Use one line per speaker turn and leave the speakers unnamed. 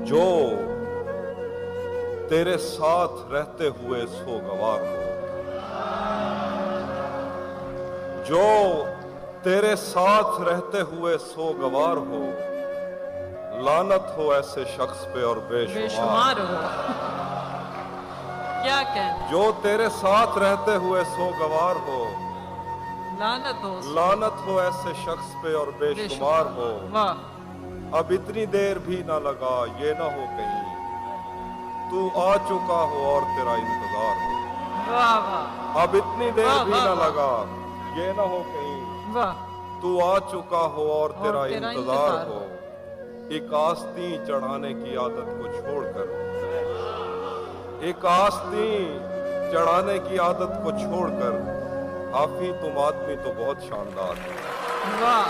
جو تیرے ساتھ رہتے ہوئے سوگوار ہو، جو تیرے ساتھ رہتے ہوئے سوگوار ہو، لعنت ہو ایسے شخص پہ اور بے شمار
ہو۔ کیا کہنا،
جو تیرے ساتھ رہتے ہوئے سوگوار ہو، لعنت ہو ایسے شخص پہ اور بے شمار ہو۔
واہ،
اب اتنی دیر بھی نہ لگا، یہ نہ ہو کہیں تو آ چکا ہو اور تیرا انتظار ہو۔
واہ واہ
اب اتنی دیر بھی نہ لگا، یہ نہ ہو کہیں
واہ،
تو آ چکا ہو اور تیرا
تیرا
انتظار
انتظار
ہو۔ ایک آستین چڑھانے کی عادت کو چھوڑ کر، ایک آستین چڑھانے کی عادت کو چھوڑ کر، آفی تم آدمی تو بہت شاندار ہے۔
واہ